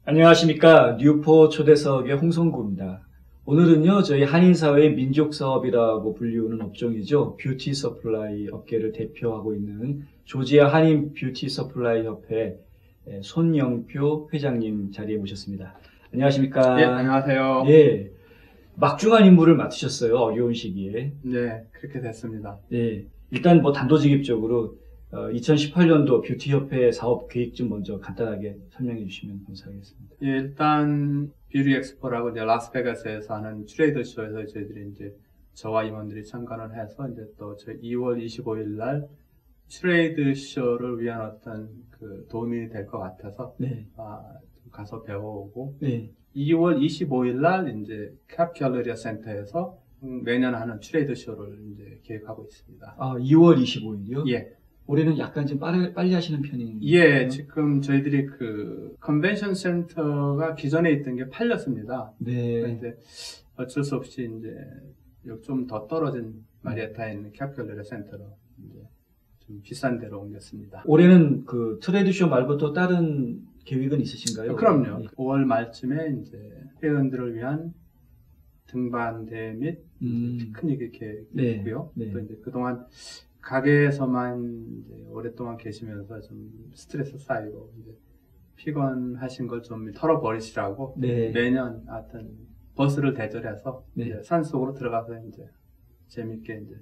안녕하십니까. 뉴포 초대석의 홍성구입니다. 오늘은요, 저희 한인사회의 민족사업이라고 불리우는 업종이죠. 뷰티 서플라이 업계를 대표하고 있는 조지아 한인 뷰티 서플라이 협회 손영표 회장님 자리에 모셨습니다. 안녕하십니까. 예, 안녕하세요. 예, 막중한 임무를 맡으셨어요. 어려운 시기에. 네, 그렇게 됐습니다. 예, 일단 단도직입적으로 2018년도 뷰티협회 사업 계획 좀 먼저 간단하게 설명해 주시면 감사하겠습니다. 예, 일단 뷰티 엑스포라고 이제 라스베가스에서 하는 트레이더 쇼에서 저희들이 이제 저와 임원들이 참관을 해서 이제 또 저희 2월 25일 날 트레이드 쇼를 위한 어떤 그 도움이 될 것 같아서 네. 좀 가서 배워오고 네. 2월 25일 날 이제 캡 갤러리아 센터에서 매년 하는 트레이드 쇼를 이제 계획하고 있습니다. 2월 25일이요? 예. 올해는 약간 좀 빨리 하시는 편인가요? 예, 지금 저희들이 그 컨벤션 센터가 기존에 있던 게 팔렸습니다. 네. 그런데 어쩔 수 없이 이제 좀 더 떨어진 마리에타에 있는 캡슐레 센터로 이제 좀 비싼 데로 옮겼습니다. 올해는 그 트레이드쇼 말고 또 다른 계획은 있으신가요? 그럼요. 네. 5월 말쯤에 이제 회원들을 위한 등반대 및 피크닉이 계획이고요. 네. 또 이제 그동안 가게에서만 이제 오랫동안 계시면서 좀 스트레스 쌓이고 이제 피곤하신 걸 좀 털어버리시라고 네. 매년 하여튼 버스를 대절해서 네. 이제 산속으로 들어가서 이제 재밌게 이제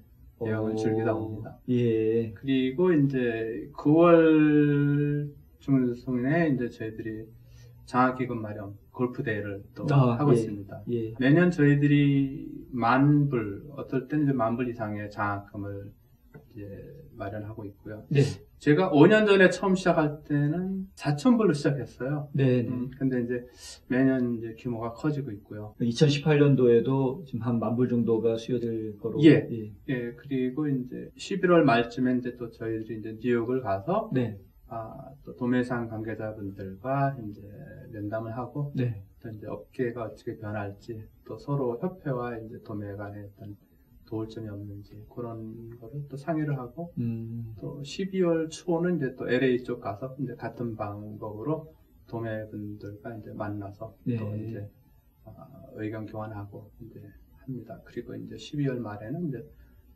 여행을 즐기다 옵니다. 예. 그리고 이제 9월 중순에 이제 저희들이 장학기금 마련 골프 대회를 또 하고 예. 있습니다. 예. 매년 저희들이 10,000불, 어떨 때는 이제 10,000불 이상의 장학금을 이제 마련하고 있고요. 네. 제가 5년 전에 처음 시작할 때는 4,000불로 시작했어요. 네. 근데 이제 매년 이제 규모가 커지고 있고요. 2018년도에도 지금 한 10,000불 정도가 수요될 거로. 예. 그리고 이제 11월 말쯤에 이제 또 저희들이 이제 뉴욕을 가서 네. 또 도매상 관계자분들과 이제 면담을 하고 네. 또 이제 업계가 어떻게 변할지 또 서로 협회와 이제 도매 간에 어떤 도울 점이 없는지 그런 거를 또 상의를 하고 또 12월 초는 이제 또 LA 쪽 가서 이제 같은 방법으로 도매분들과 이제 만나서 네. 또 이제 의견 교환하고 이제 합니다. 그리고 이제 12월 말에는 이제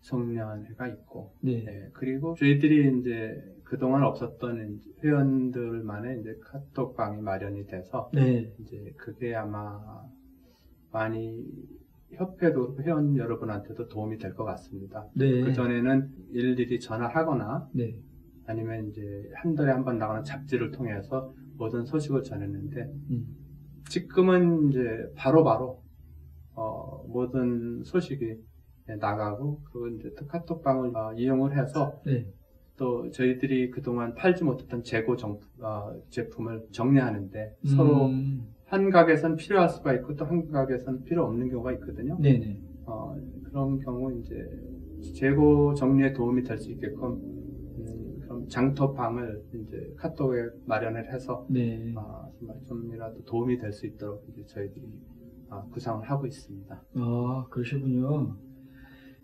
송년회가 있고, 네. 그리고 저희들이 이제 그동안 없었던 회원들만의 이제 카톡방이 마련이 돼서 네. 이제 그게 아마 많이 협회도 회원 여러분한테도 도움이 될 것 같습니다. 네. 그 전에는 일일이 전화하거나 네. 아니면 이제 한 달에 한 번 나가는 잡지를 통해서 모든 소식을 전했는데 지금은 이제 바로바로 모든 소식이 나가고 그리고 이제 또 카톡방을 이용을 해서 네. 또 저희들이 그동안 팔지 못했던 재고 제품을 정리하는데 서로 한 가게에서는 필요할 수가 있고 또 한 가게에서는 필요 없는 경우가 있거든요. 네네. 그런 경우 이제 재고 정리에 도움이 될 수 있게끔 그럼 장터방을 이제 카톡에 마련을 해서 네. 정말 좀이라도 도움이 될 수 있도록 이제 저희들이 구상을 하고 있습니다. 그러시군요.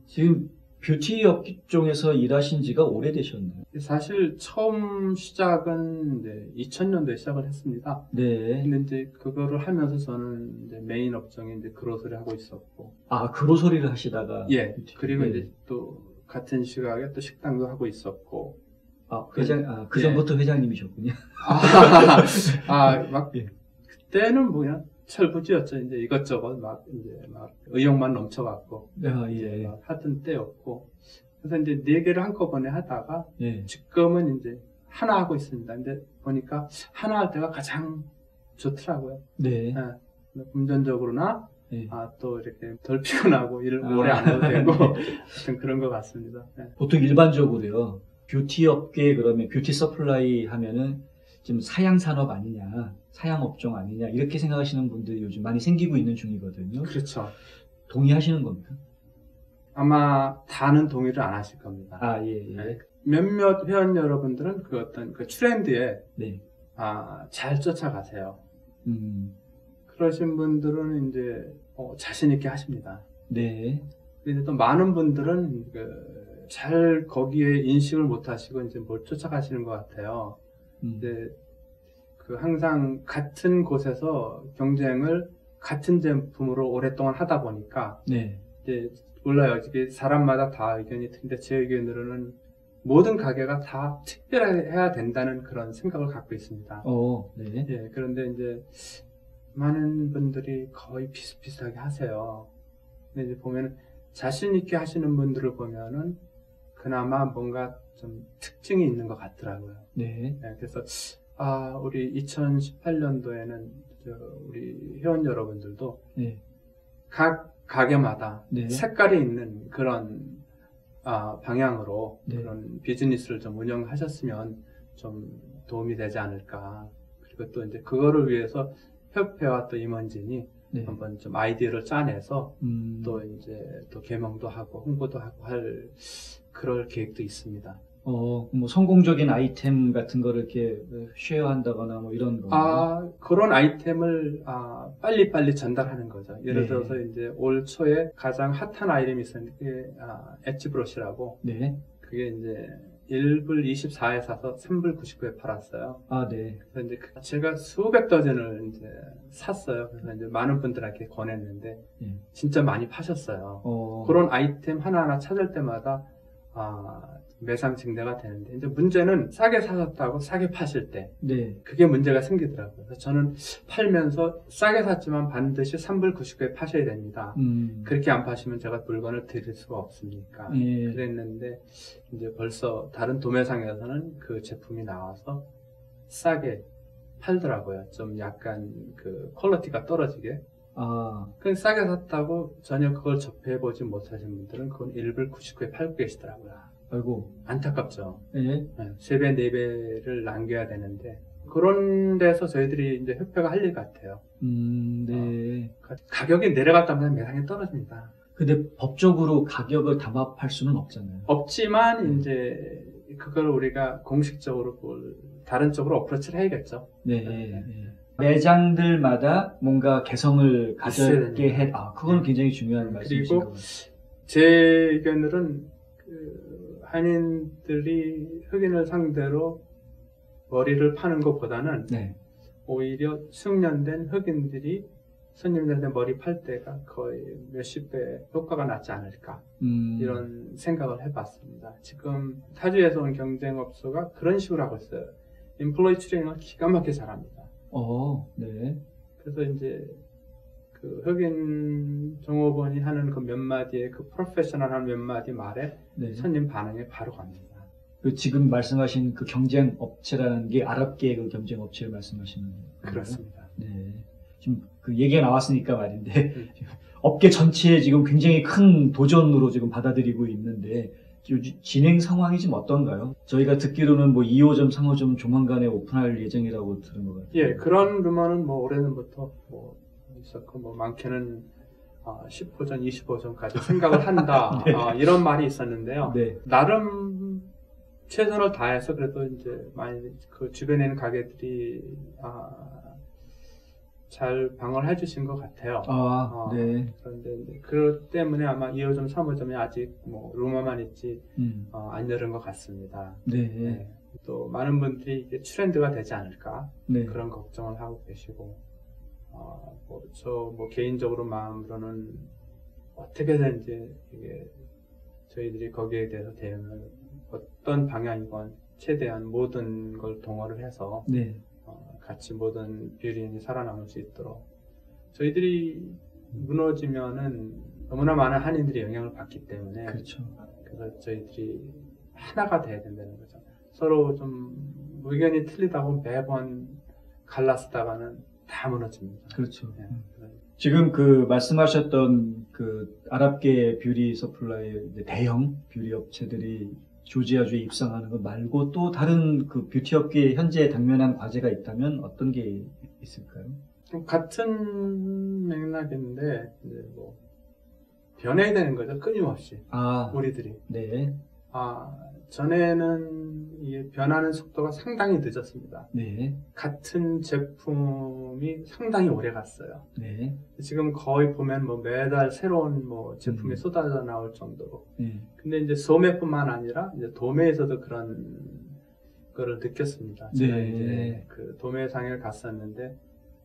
지금 뷰티 업종에서 일하신 지가 오래되셨나요? 사실 처음 시작은 이제 2000년도에 시작을 했습니다. 네. 근데 이제 그거를 하면서 저는 이제 메인 업종에 이제 그로서리 하고 있었고. 그로소리를 하시다가. 예. 그리고 네. 이제 또 같은 시각에 또 식당도 하고 있었고. 그 전부터 회장님이셨군요. 막 예. 그때는 그냥 철부지였죠. 이제 이것저것 막 의욕만 넘쳐갖고. 예. 막 하던 때였고. 그래서 이제 4개를 한꺼번에 하다가. 예. 지금은 이제 하나 하고 있습니다. 근데 보니까 하나 할 때가 가장 좋더라고요. 네. 금전적으로나 네. 또 이렇게 덜 피곤하고 일을 오래 안 해도 되고 하여튼 그런 것 같습니다. 네. 보통 일반적으로요. 뷰티 업계 그러면 뷰티 서플라이 하면은 좀 사양 산업 아니냐, 사양 업종 아니냐 이렇게 생각하시는 분들이 요즘 많이 생기고 있는 중이거든요. 그렇죠. 동의하시는 겁니까? 아마 다는 동의를 안 하실 겁니다. 예. 네. 몇몇 회원 여러분들은 그 어떤 그 트렌드에 네. 잘 쫓아가세요. 그러신 분들은 이제 자신 있게 하십니다. 네. 그런데 또 많은 분들은 잘 거기에 인식을 못 하시고 이제 뭘 쫓아가시는 것 같아요. 근데 그 항상 같은 곳에서 경쟁을 같은 제품으로 오랫동안 하다 보니까 네. 이제 몰라요. 이게 사람마다 다 의견이 틀린데 제 의견으로는 모든 가게가 다 특별해야 된다는 그런 생각을 갖고 있습니다. 네. 예, 그런데 이제 많은 분들이 거의 비슷비슷하게 하세요. 근데 이제 보면 자신 있게 하시는 분들을 보면은 그나마 뭔가 좀 특징이 있는 것 같더라고요. 네. 예, 그래서 우리 2018년도에는 우리 회원 여러분들도 네. 각 가게마다 네. 색깔이 있는 그런 방향으로 네. 그런 비즈니스를 좀 운영하셨으면 좀 도움이 되지 않을까. 그리고 또 이제 그거를 위해서 협회와 또 임원진이 네. 한번 좀 아이디어를 짜내서 또 이제 또 개명도 하고 홍보도 하고 할 그럴 계획도 있습니다. 뭐 성공적인 아이템 같은 거를 이렇게 쉐어한다거나 뭐 이런 거. 그런 아이템을 빨리빨리 전달하는 거죠. 예를 네. 들어서 이제 올 초에 가장 핫한 아이템이 있었는데 그게 엣지 브러쉬라고. 네. 그게 이제 1불 24에 사서 3불 99에 팔았어요. 네. 그래서 이제 제가 수백 더전을 이제 샀어요. 그래서 이제 많은 분들한테 권했는데 진짜 많이 파셨어요. 그런 아이템 하나하나 찾을 때마다 매상 증대가 되는데 이제 문제는 싸게 사셨다고 싸게 파실 때 네. 그게 문제가 생기더라고요. 그래서 저는 팔면서 싸게 샀지만 반드시 3불 99에 파셔야 됩니다. 그렇게 안 파시면 제가 물건을 드릴 수가 없으니까 그랬는데 이제 벌써 다른 도매상에서는 그 제품이 나와서 싸게 팔더라고요. 좀 약간 그 퀄리티가 떨어지게. 그 싸게 샀다고 전혀 그걸 접해보지 못하신 분들은 그건 1불 99에 팔고 계시더라고요. 아이고. 안타깝죠. 네. 3배, 4배를 남겨야 되는데 그런 데서 저희들이 이제 협회가 할 일 같아요. 네. 가격이 내려갔다면 매상이 떨어집니다. 근데 법적으로 가격을 담합할 수는 없잖아요. 없지만 이제 그걸 우리가 공식적으로 다른 쪽으로 어프로치를 해야겠죠. 네. 매장들마다 뭔가 개성을 가졌게 그건 굉장히 중요한 말씀이신 것 같아요. 제 의견으로는 한인들이 흑인을 상대로 머리를 파는 것보다는 오히려 숙련된 흑인들이 손님들한테 머리 팔 때가 거의 몇십 배 효과가 낫지 않을까 이런 생각을 해봤습니다. 지금 타주에서 온 경쟁업소가 그런 식으로 하고 있어요. 인플로이 트레이닝을 기가 막히게 잘합니다. 네. 그래서 이제 그 흑인 종업원이 하는 그 몇 마디의 그 프로페셔널한 몇 마디 말에 손님 반응이 바로 갑니다. 그 지금 말씀하신 그 경쟁 업체라는 게 아랍계 그 경쟁 업체를 말씀하시는 거예요? 그렇습니다. 네. 지금 그 얘기가 나왔으니까 말인데 업계 전체에 지금 굉장히 큰 도전으로 지금 받아들이고 있는데 진행 상황이 지금 어떤가요? 저희가 듣기로는 뭐 2호점, 3호점 조만간에 오픈할 예정이라고 들은 것 같아요. 예, 그런 루머는 뭐 오래전부터 있었고 많게는 10호점, 20호점까지 생각을 한다. 이런 말이 있었는데요. 나름 최선을 다해서 그래도 이제 많이 그 주변에 있는 가게들이 잘 방어를 해주신 것 같아요. 그런데 이제 그 때문에 아마 2호점, 3호점이 아직 루머만 있지 안 열은 것 같습니다. 또 많은 분들이 이게 트렌드가 되지 않을까 그런 걱정을 하고 계시고 저 개인적으로 마음으로는 어떻게든지 이게 저희들이 거기에 대해서 대응을 어떤 방향이건 최대한 모든 걸 동원을 해서 같이 모든 뷰리인이 살아남을 수 있도록 저희들이 무너지면은 너무나 많은 한인들이 영향을 받기 때문에 그래서 저희들이 하나가 돼야 된다는 거죠. 서로 좀 의견이 틀리다고 매번 갈라쓰다가는 다 무너집니다. 지금 그 말씀하셨던 그 아랍계 뷰리 서플라이 대형 뷰리 업체들이 조지아주에 입성하는 것 말고 또 다른 그 뷰티 업계에 현재 당면한 과제가 있다면 어떤 게 있을까요? 같은 맥락인데 이제 변해야 되는 거죠. 끊임없이 우리들이. 전에는 이게 변하는 속도가 상당히 늦었습니다. 같은 제품이 상당히 오래 갔어요. 지금 거의 보면 매달 새로운 제품이 쏟아져 나올 정도로. 근데 이제 소매뿐만 아니라 이제 도매에서도 그런 거를 느꼈습니다. 제가 네. 이제 그 도매상을 갔었는데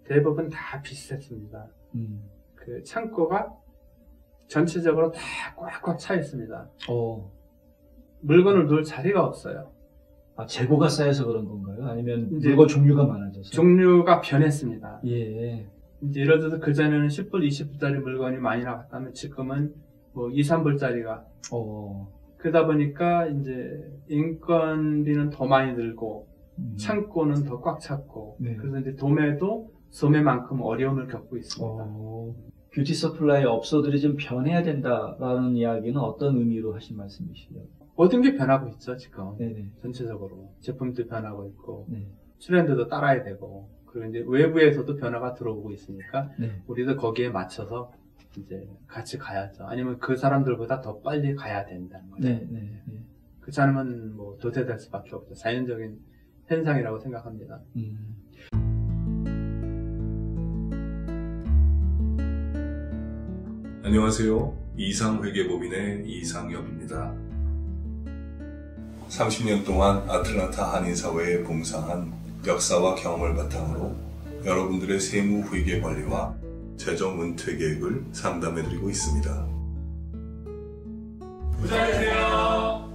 대부분 다 비슷했습니다. 그 창고가 전체적으로 다 꽉꽉 차 있습니다. 물건을 놓을 자리가 없어요. 아, 재고가 쌓여서 그런 건가요? 아니면 이제 물건 종류가 많아져서? 종류가 변했습니다. 예. 이제 예를 들어서 그전에는 10불, 20불짜리 물건이 많이 나갔다면 지금은 뭐 2, 3불짜리가 그러다 보니까 이제 인건비는 더 많이 들고 창고는 더 꽉 찼고 네. 그래서 이제 도매도 소매만큼 어려움을 겪고 있습니다. 뷰티 서플라이 업소들이 좀 변해야 된다라는 이야기는 어떤 의미로 하신 말씀이시죠? 모든 게 변하고 있죠, 지금. 네네. 전체적으로. 제품도 변하고 있고, 네. 트렌드도 따라야 되고, 그리고 이제 외부에서도 변화가 들어오고 있으니까, 네. 우리도 거기에 맞춰서 이제 같이 가야죠. 아니면 그 사람들보다 더 빨리 가야 된다는 거죠. 네. 네. 네. 그렇지 않으면 뭐 도태될 수밖에 없죠. 자연적인 현상이라고 생각합니다. 안녕하세요. 이상회계법인의 이상엽입니다. 30년 동안 아틀란타 한인사회에 봉사한 역사와 경험을 바탕으로 여러분들의 세무회계 관리와 재정 은퇴 계획을 상담해드리고 있습니다. 부자 되세요.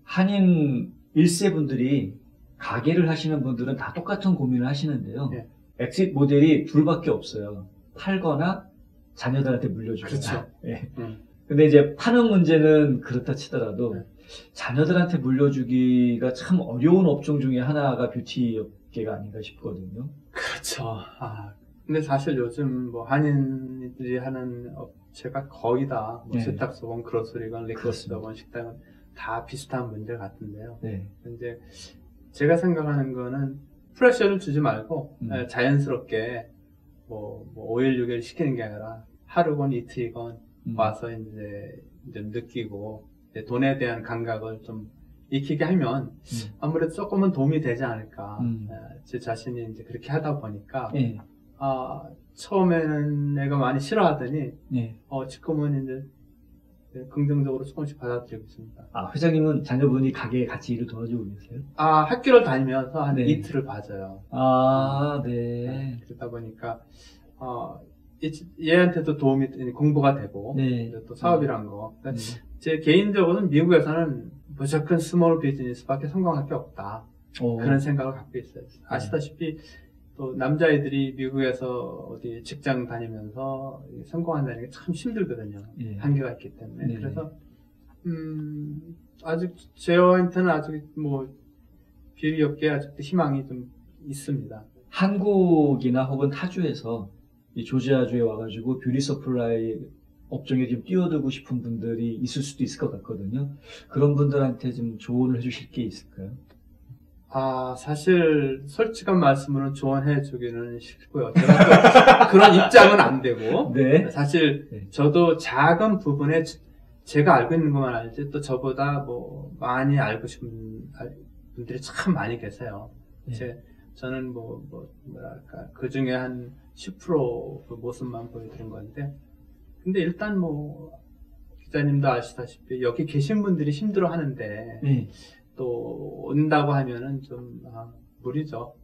한인 1세분들이 가게를 하시는 분들은 다 똑같은 고민을 하시는데요. 네. 엑싯 모델이 둘밖에 없어요. 팔거나 자녀들한테 물려주거나. 그렇죠. 네. 근데 이제 파는 문제는 그렇다 치더라도 네. 자녀들한테 물려주기가 참 어려운 업종 중에 하나가 뷰티 업계가 아닌가 싶거든요. 그렇죠. 근데 사실 요즘 뭐 한인들이 하는 업체가 거의 다 뭐 네. 세탁소건, 그로서리건, 그렇습니다. 리커스건, 식당은 다 비슷한 문제 같은데요. 네. 근데 제가 생각하는 거는 프레셔를 주지 말고 자연스럽게 뭐 5일, 6일 시키는 게 아니라 하루건 이틀이건 와서 이제 느끼고 이제 돈에 대한 감각을 좀 익히게 하면 아무래도 조금은 도움이 되지 않을까. 제 자신이 이제 그렇게 하다 보니까 네. 처음에는 내가 많이 싫어하더니 네. 지금은 이제 긍정적으로 조금씩 받아들이고 있습니다. 회장님은 자녀분이 가게에 같이 일을 도와주고 계세요? 학교를 다니면서 한 네. 이틀을 봐줘요. 네. 그러다 보니까 얘한테도 도움이 공부가 되고 네. 또 사업이란 거. 제 개인적으로는 미국에서는 무조건 스몰 비즈니스밖에 성공할 게 없다. 그런 생각을 갖고 있어요. 아시다시피 또 남자애들이 미국에서 어디 직장 다니면서 성공한다는 게 참 힘들거든요. 네. 한계가 있기 때문에. 네. 그래서 아직 저한테는 아직 뭐 뷰티 업계에 아직도 희망이 좀 있습니다. 한국이나 혹은 타주에서 이 조지아주에 와가지고 뷰티 서플라이 업종에 좀 뛰어들고 싶은 분들이 있을 수도 있을 것 같거든요. 그런 분들한테 좀 조언을 해주실 게 있을까요? 사실 솔직한 말씀으로는 조언해 주기는 싫고요. 제가 또 그런 입장은 안 되고 네. 사실 네. 저도 작은 부분에 제가 알고 있는 것만 알지 또 저보다 뭐 많이 알고 싶은 분들이 참 많이 계세요. 네. 저는 뭐랄까 그 중에 한 10% 그 모습만 보여드린 건데 근데 일단 뭐 기자님도 아시다시피 여기 계신 분들이 힘들어 하는데 네. 또 온다고 하면은 좀 무리죠.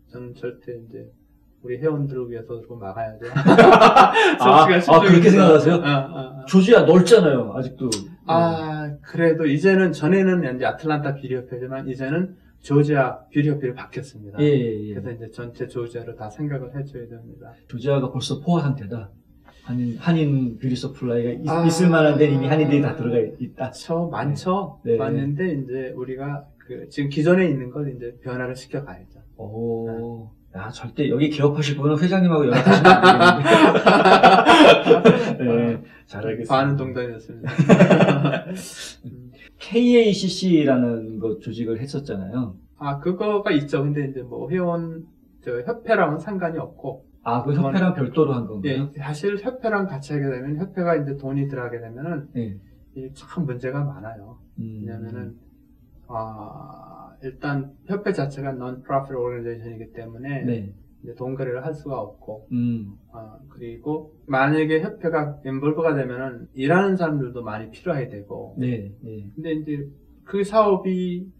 저는 절대 이제 우리 회원들을 위해서 그거 막아야 돼요. 그렇게 생각하세요? 조지아 넓잖아요, 아직도. 그래도 이제는 전에는 이제 아틀란타 뷰티협회지만 이제는 조지아 뷰티협회로 바뀌었습니다. 예. 그래서 이제 전체 조지아를 다 생각을 해줘야 됩니다. 조지아가 벌써 포화 상태다. 한인 뷰티 서플라이가 있을 만한 데 이미 한인들이 다 들어가 있다. 많죠. 네. 맞는데 이제 우리가 지금 기존에 있는 걸 이제 변화를 시켜 가야죠. 절대 여기 개업하실 분은 회장님하고 연락하시면 안 되겠는데. 네, 잘 알겠습니다. 반은 동단이었습니다. KACC라는 거 조직을 했었잖아요. 그거가 있죠. 근데 이제 뭐 협회랑은 상관이 없고. 그 협회랑 별도로 한 건가요? 예, 사실 협회랑 같이 하게 되면 협회가 이제 돈이 들어가게 되면은 이게 참 문제가 많아요. 왜냐면은 일단 협회 자체가 non-profit organization이기 때문에 이제 돈 거래를 할 수가 없고, 그리고 만약에 협회가 인볼브가 되면은 일하는 사람들도 많이 필요해야 되고, 네, 네. 근데 이제 그 사업이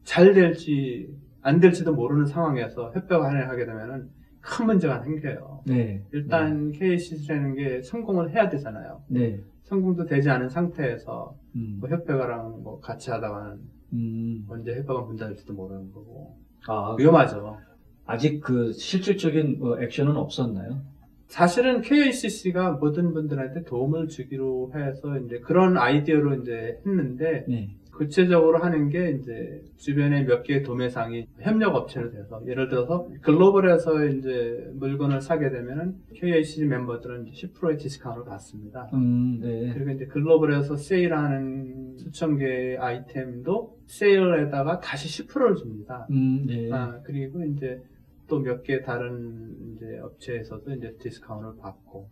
잘 될지 안 될지도 모르는 상황에서 협회가 하게 되면은 큰 문제가 생겨요. 네. 일단 KACC라는 게 성공을 해야 되잖아요. 네. 성공도 되지 않은 상태에서 뭐 음. 협회가랑 뭐 같이 하다가는 언제 협회가 문 닫을지도 모르는 거고 아, 위험하죠. 아직 그 실질적인 뭐 액션은 없었나요? 사실은 KACC가 모든 분들한테 도움을 주기로 해서 이제 그런 아이디어로 이제 했는데 네. 구체적으로 하는 게 이제 주변에 몇 개의 도매상이 협력 업체로 돼서 예를 들어서 글로벌에서 이제 물건을 사게 되면은 KACC 멤버들은 10%의 디스카운트를 받습니다. 네. 그리고 이제 글로벌에서 세일하는 수천 개의 아이템도 세일에다가 다시 10%를 줍니다. 네. 그리고 이제 또 몇 개 다른 이제 업체에서도 이제 디스카운트를 받고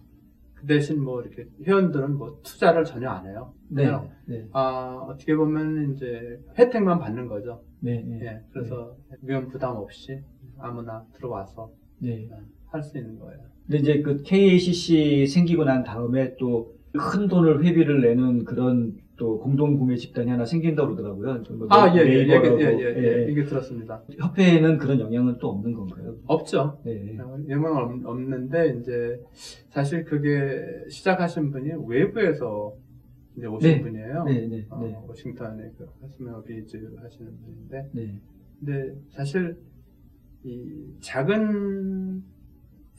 그 대신 뭐 이렇게 회원들은 뭐 투자를 전혀 안 해요. 네. 그냥 네. 어떻게 보면 이제 혜택만 받는 거죠. 네. 네. 예, 그래서 위험 부담 없이 아무나 들어와서 네. 할 수 있는 거예요. 근데 이제 그 KACC 생기고 난 다음에 또 큰 돈을 회비를 내는 그런 또 공동 구매 집단이 하나 생긴다고 그러더라고요. 뭐 네이버라고. 이게 들었습니다. 협회에는 그런 영향은 또 없는 건가요? 없죠. 네. 영향은 없는데 이제 사실 그게 시작하신 분이 외부에서 이제 오신 네. 분이에요. 네, 네, 네. 워싱턴에 그 하스메어 비즈 하시는 분인데, 네. 근데 사실 이 작은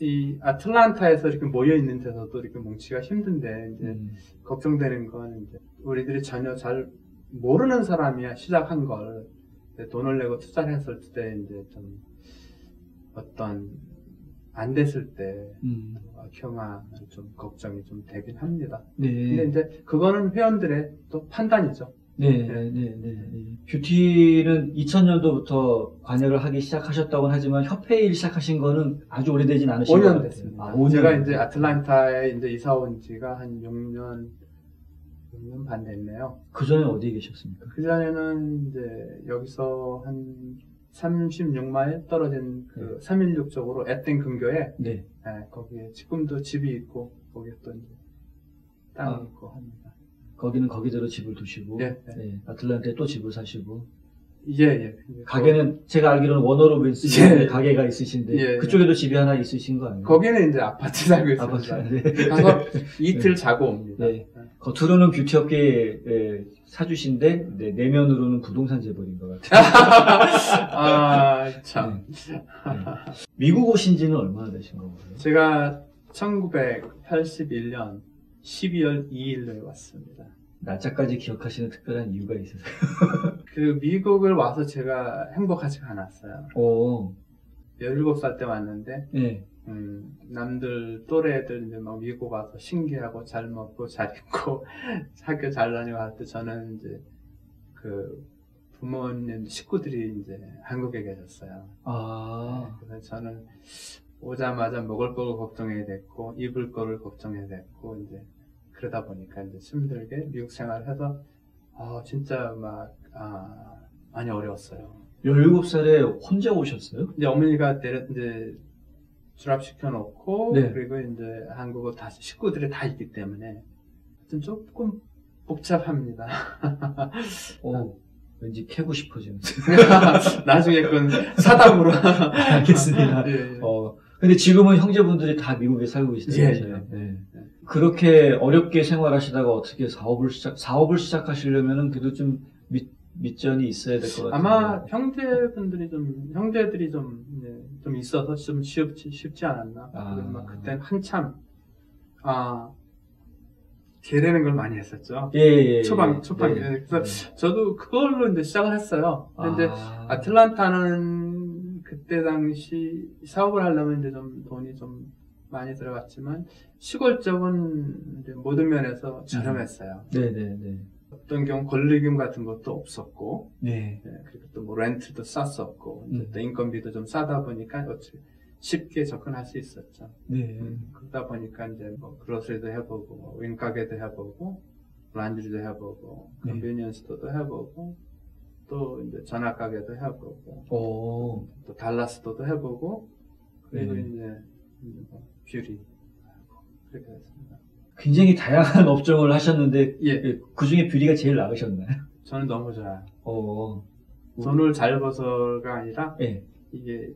이 아틀란타에서 이렇게 모여 있는 데서도 이렇게 뭉치기가 힘든데 이제 걱정되는 건 이제 우리들이 전혀 잘 모르는 사람이야 시작한 걸 돈을 내고 투자를 했을 때 이제 좀 어떤 안 됐을 때 경화 좀 걱정이 좀 되긴 합니다. 네. 근데 이제 그거는 회원들의 또 판단이죠. 네, 네, 네, 네. 뷰티는 2000년도부터 관여를 하기 시작하셨다고 하지만 협회 일 시작하신 거는 아주 오래되진 않으신 것 5년 같아요. 됐습니다. 5년. 제가 이제 아틀란타에 이제 이사 온 지가 한 6년 반 됐네요. 그 전에 어디에 계셨습니까? 그 전에는 이제 여기서 한 36마일 떨어진 그 316 쪽으로 에땡 근교에 네. 거기에 지금도 집이 있고 거기에 또 이제 땅이 있고 합니다. 거기는 거기대로 집을 두시고, 네. 아틀란타에 또 집을 사시고, 예. 가게는 제가 알기로는 워너로빈스 가게가 있으신데 그쪽에도 집이 하나 있으신 거 아니에요? 거기는 이제 아파트 살고 있습니다. 네. 가서 이틀 자고 옵니다. 네. 겉으로는 뷰티 업계 사주신데 내면으로는 부동산 재벌인 것 같아요. 참. 네. 미국 오신 지는 얼마나 되신 건가요? 제가 1981년 12월 2일에 왔습니다. 날짜까지 기억하시는 특별한 이유가 있으세요? 그 미국을 와서 제가 행복하지가 않았어요. 17살 때 왔는데, 네. 남들 또래들 이제 막 미국 와서 신기하고 잘 먹고 잘 입고 학교 잘 다니고 할 때 저는 이제 그 부모님 식구들이 이제 한국에 계셨어요. 그래서 저는 오자마자 먹을 걸 걱정해야 됐고 입을 거를 걱정해야 됐고 이제 그러다 보니까 이제 힘들게 미국 생활을 해서 진짜 막 많이 어려웠어요. 17살에 혼자 오셨어요? 이제 어머니가 이제 졸업시켜 놓고 네. 그리고 이제 한국어 다시 식구들이 다 있기 때문에 하여튼 조금 복잡합니다. 왠지 캐고 싶어지는. 나중에 그건 사담으로. 알겠습니다. 예. 근데 지금은 형제분들이 다 미국에 살고 계시잖아요. 예. 그렇게 어렵게 생활하시다가 어떻게 사업을 시작하시려면은 그래도 좀 밑전이 있어야 될 것 같아요. 아마 형제들이 좀 있어서 좀 쉽지 않았나. 막 그때 한참 계례는 걸 많이 했었죠. 초반. 그래서 저도 그걸로 이제 시작을 했어요. 근데 아틀란타는 그때 당시 사업을 하려면 이제 좀 돈이 좀 많이 들어갔지만 시골 쪽은 이제 모든 면에서 저렴했어요. 네네네. 어떤 경우 권리금 같은 것도 없었고, 네. 그리고 또 뭐 렌트도 쌌었고, 또 인건비도 좀 싸다 보니까 쉽게 접근할 수 있었죠. 네. 그러다 보니까 이제 뭐 그로스리도 해보고, 뭐 윈가게도 해보고, 란드리도 해보고, 컨비니언스 스토어도 해보고, 또 이제 전화가게도 해보고, 또 달라스도도 해보고, 그리고 이제 뭐 뷰리 그렇게 됐습니다. 굉장히 다양한 업종을 하셨는데 예. 그 중에 뷰리가 제일 나으셨나요? 저는 너무 좋아요. 어, 돈을 잘 벌어서가 아니라 예. 이게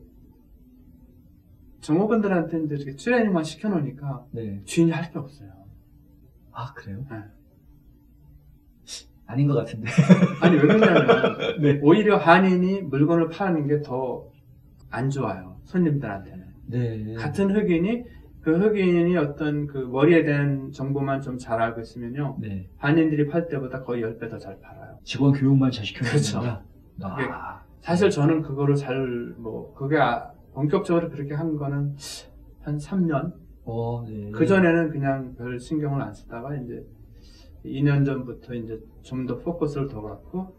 종업원들한테 이제 이렇게 트레이닝만 시켜놓으니까 네. 주인이 할 게 없어요. 아, 그래요? 네. 아닌 것 같은데. 아니 왜 그러냐면 네. 오히려 한인이 물건을 파는 게 더 안 좋아요. 손님들한테는. 네. 같은 흑인이 그 흑인이 어떤 그 머리에 대한 정보만 좀 잘 알고 있으면요. 네. 한인들이 팔 때보다 거의 10배 더 잘 팔아요. 직원 교육만 잘 시켜야 그렇죠. 된다. 그게 아, 사실 저는 그거를 그게 본격적으로 그렇게 한 거는 한 3년? 네. 그전에는 그냥 별 신경을 안 쓰다가 이제 2년 전부터 이제 좀 더 포커스를 더 갖고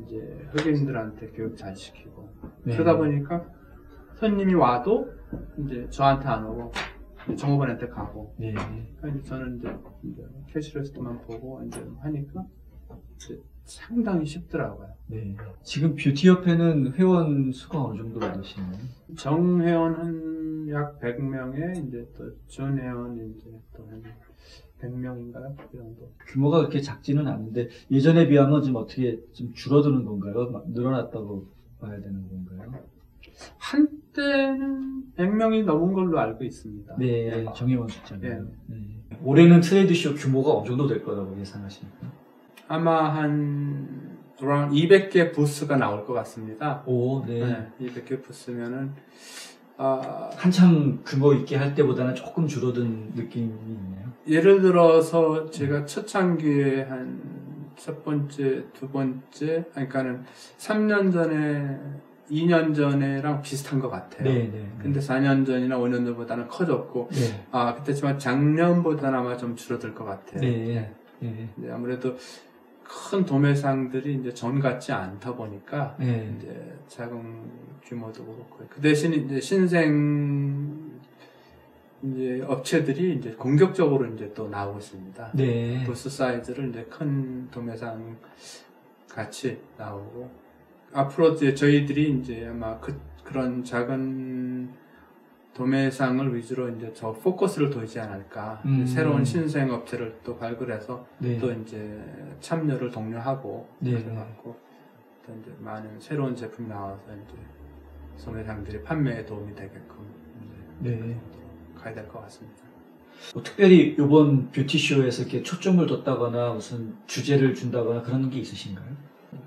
이제 흑인들한테 교육 잘 시키고 네. 그러다 보니까 손님이 와도 이제 저한테 안 오고 종업원한테 가고 네. 그러니까 이제 저는 이제 캐시리스트만 보고 이제 하니까 이제 상당히 쉽더라고요. 네. 지금 뷰티협회는 회원 수가 어느 정도 되시나요? 정회원은 약 100명에 이제 또 준회원 이제 또 한 100명인가요? 그 정도. 규모가 그렇게 작지는 않은데 예전에 비하면 좀 어떻게 좀 줄어드는 건가요? 막 늘어났다고 봐야 되는 건가요? 한때는 100명이 넘은 걸로 알고 있습니다. 네, 정회원 숫자가. 네. 네. 올해는 트레이드쇼 규모가 어느 정도 될 거라고 예상하십니까? 아마 한 around 200개 부스가 나올 것 같습니다. 오, 네. 네, 200개 부스면은 한참 규모 있게 할 때보다는 조금 줄어든 느낌이 있네요. 예를 들어서 제가 초창기에 한 첫 번째, 두 번째, 그러니까는 3년 전에, 2년 전에랑 비슷한 것 같아요. 네, 네. 근데 4년 전이나 5년 전보다는 커졌고, 네. 그때지만 작년보다는 아마 좀 줄어들 것 같아요. 네. 네. 근데 아무래도 큰 도매상들이 이제 전 같지 않다 보니까, 네. 이제 작은 규모도 그렇고, 그 대신 이제 신생 이제 업체들이 이제 공격적으로 이제 또 나오고 있습니다. 네. 부스 사이즈를 이제 큰 도매상 같이 나오고, 앞으로 이제 저희들이 이제 아마 그런 작은 도매상을 위주로 이제 저 포커스를 둬지 않을까. 새로운 신생 업체를 또 발굴해서 네. 또 이제 참여를 독려하고 네. 그래갖고 또 이제 많은 새로운 제품이 나와서 이제 소매상들이 판매에 도움이 되게끔 이제 네. 가야 될 것 같습니다. 뭐 특별히 이번 뷰티쇼에서 이렇게 초점을 뒀다거나 무슨 주제를 준다거나 그런 게 있으신가요?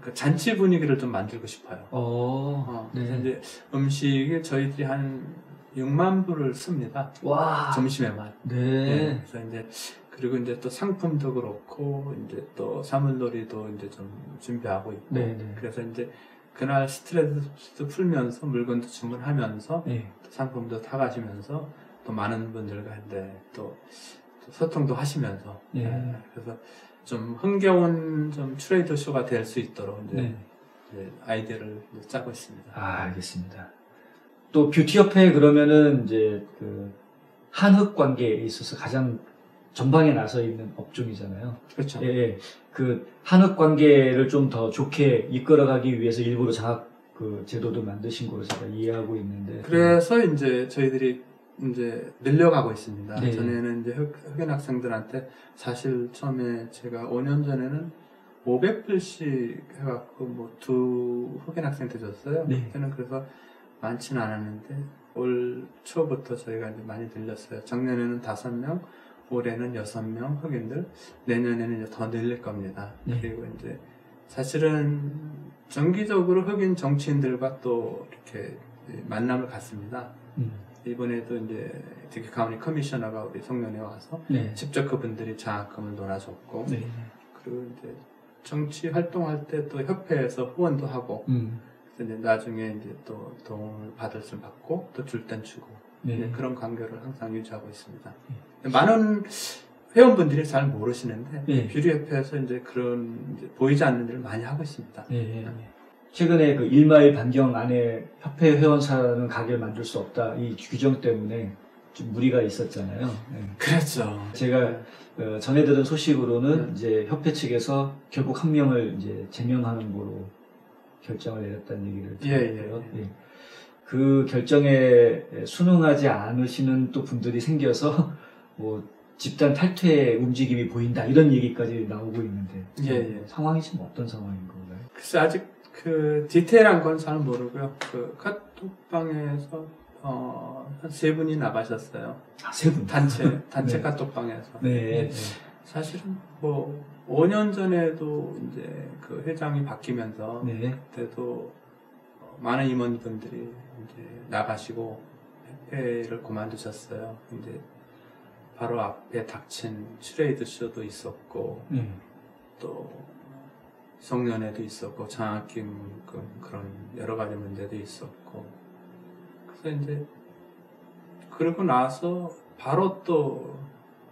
그 잔치 분위기를 좀 만들고 싶어요. 네. 그래서 이제 음식이 저희들이 한 6만 불을 씁니다. 와. 점심에만. 네. 네. 그래서 이제 그리고 이제 또 상품도 그렇고 이제 또 사물놀이도 이제 좀 준비하고 있고. 네. 네. 그래서 이제 그날 스트레스도 풀면서 물건도 주문하면서 네. 또 상품도 사가시면서 또 많은 분들과 이제 또 소통도 하시면서. 네. 그래서 좀 흥겨운 좀 트레이드 쇼가 될 수 있도록 이제, 네. 이제 아이디어를 이제 짜고 있습니다. 알겠습니다. 또 뷰티협회 그러면은 이제 그 한흑 관계에 있어서 가장 전방에 나서 있는 업종이잖아요. 그렇죠. 예. 그 한흑 관계를 좀 더 좋게 이끌어가기 위해서 일부러 장학 그 제도도 만드신 걸로 제가 이해하고 있는데. 그래서 이제 저희들이 이제 늘려가고 있습니다. 네. 전에는 이제 흑인 학생들한테 사실 처음에 제가 5년 전에는 500불씩 해갖고 뭐 두 흑인 학생한테 줬어요. 네. 그때는 그래서 많지는 않았는데 올 초부터 저희가 이제 많이 늘렸어요. 작년에는 5명, 올해는 6명 흑인들, 내년에는 이제 더 늘릴 겁니다. 네. 그리고 이제 사실은 정기적으로 흑인 정치인들과 또 이렇게 만남을 갖습니다. 이번에도 이제 디키 카운티 커미셔너가 우리 송년회에 와서 네. 직접 그분들이 장학금을 놀아줬고, 네. 그리고 이제 정치 활동할 때 또 협회에서 후원도 하고, 그래서 이제 나중에 이제 또 도움을 받을 수 받고 또 줄 땐 주고, 네. 그런 관계를 항상 유지하고 있습니다. 많은 회원분들이 잘 모르시는데 네. 뷰티협회에서 이제 그런 이제 보이지 않는 일을 많이 하고 있습니다. 네. 최근에 그 1마일 반경 안에 협회 회원사는 가게를 만들 수 없다 이 규정 때문에 좀 무리가 있었잖아요. 네. 그렇죠. 제가 전해 들은 소식으로는 이제 협회 측에서 결국 한 명을 이제 제명하는 거로 결정을 내렸다는 얘기를 들었고요. 예. 그 결정에 순응하지 않으시는 또 분들이 생겨서 뭐 집단 탈퇴 움직임이 보인다 이런 얘기까지 나오고 있는데 예. 상황이 지금 어떤 상황인 건가요? 글쎄 아직 그 디테일한 건 잘 모르고요. 그 카톡방에서 한 3분이 나가셨어요. 아, 3분? 단체 네. 카톡방에서. 네. 사실은 뭐 5년 전에도 이제 그 회장이 바뀌면서 네. 그때도 많은 임원분들이 이제 나가시고 협회를 그만두셨어요. 근데 바로 앞에 닥친 트레이드 쇼도 있었고 또 성년회도 있었고 장학금 그런 여러 가지 문제도 있었고 그래서 이제 그러고 나서 바로 또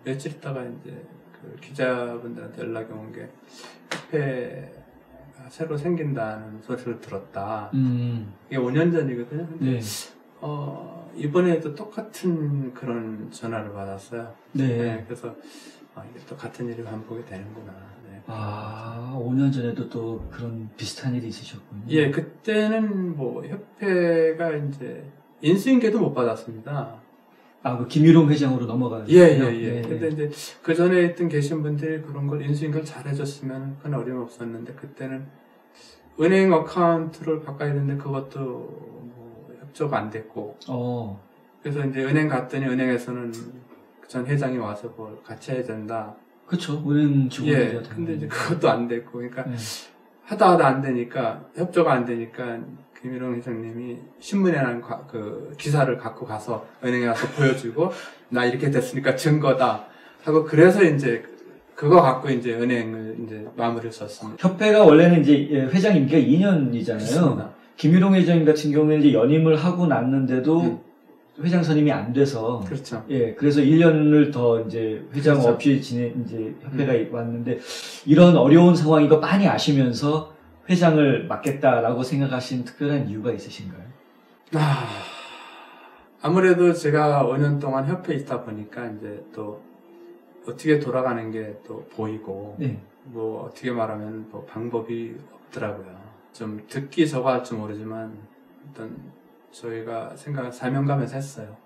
며칠 있다가 이제 그 기자분들한테 연락이 온 게 협회가 새로 생긴다는 소리를 들었다. 이게 5년 전이거든요. 근데 네. 이번에도 똑같은 그런 전화를 받았어요. 네. 그래서 이게 또 같은 일이 반복이 되는구나. 네. 아, 5년 전에도 또 그런 비슷한 일이 있으셨군요. 예, 그때는 뭐 협회가 이제 인수인계도 못 받았습니다. 아, 그 김유롱 회장으로 넘어가는. 예. 네. 근데 이제 그 전에 있던 계신 분들이 그런 걸 인수인계를 잘 해줬으면 그건 어림없었는데 그때는 은행 어카운트를 바꿔야 되는데 그것도 뭐 협조가 안 됐고. 그래서 이제 은행 갔더니 은행에서는 전 회장이 와서 그걸 같이 해야 된다. 그쵸. 은행 직원이죠. 근데 이제 그것도 안 됐고. 그러니까 하다 안 되니까, 협조가 안 되니까 김일홍 회장님이 신문에 난 그 기사를 갖고 가서 은행에 가서 보여주고 나 이렇게 됐으니까 증거다 하고 그래서 이제 그거 갖고 이제 은행을 이제 마무리를 썼습니다. 협회가 원래는 이제 회장 임기가 2년이잖아요. 그렇습니다. 김유롱 회장님 같은 경우에는 이제 연임을 하고 났는데도 회장 선임이 안 돼서. 그렇죠. 예, 그래서 1년을 더 이제 회장 그렇죠. 없이 이제 협회가 왔는데 이런 어려운 상황인 거 많이 아시면서 회장을 맡겠다라고 생각하신 특별한 이유가 있으신가요? 아무래도 제가 5년 동안 협회에 있다 보니까 이제 또 어떻게 돌아가는 게 또 보이고 네. 뭐 어떻게 말하면 뭐 방법이 없더라고요. 좀 듣기 저거 할지 모르지만 일단 저희가 생각은 사명감에서 했어요.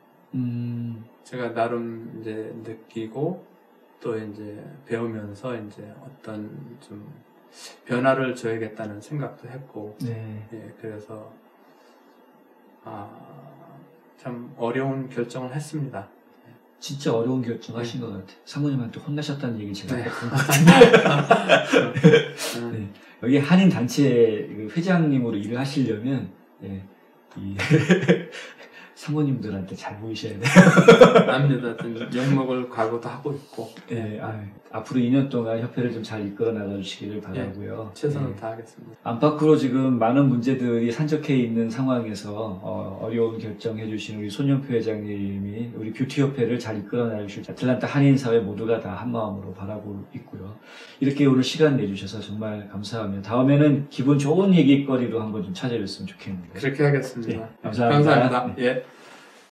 제가 나름 이제 느끼고 또 이제 배우면서 이제 어떤 좀 변화를 줘야겠다는 생각도 했고, 네. 예, 그래서 참 어려운 결정을 했습니다. 진짜 어려운 결정 하신 것 같아요. 사모님한테 혼나셨다는 얘기 제가 네. 들은 것 같은데. 네. 여기 한인 단체 회장님으로 일을 하시려면 이 사모님들한테 잘 보이셔야 돼요. 압니다. 욕먹을 각오도 하고 있고. 네, 앞으로 2년 동안 협회를 좀 잘 이끌어 나가주시기를 바라고요. 최선을 다하겠습니다. 안팎으로 지금 많은 문제들이 산적해 있는 상황에서 어려운 결정해주신 우리 손영표 회장님이 우리 뷰티협회를 잘 이끌어 나가실 아틀란타 한인사회 모두가 다 한마음으로 바라보고 있고요. 이렇게 오늘 시간 내주셔서 정말 감사하며 다음에는 기분 좋은 얘기거리로 한번 좀 찾아뵀으면 좋겠는데. 그렇게 하겠습니다. 네, 감사합니다. 예.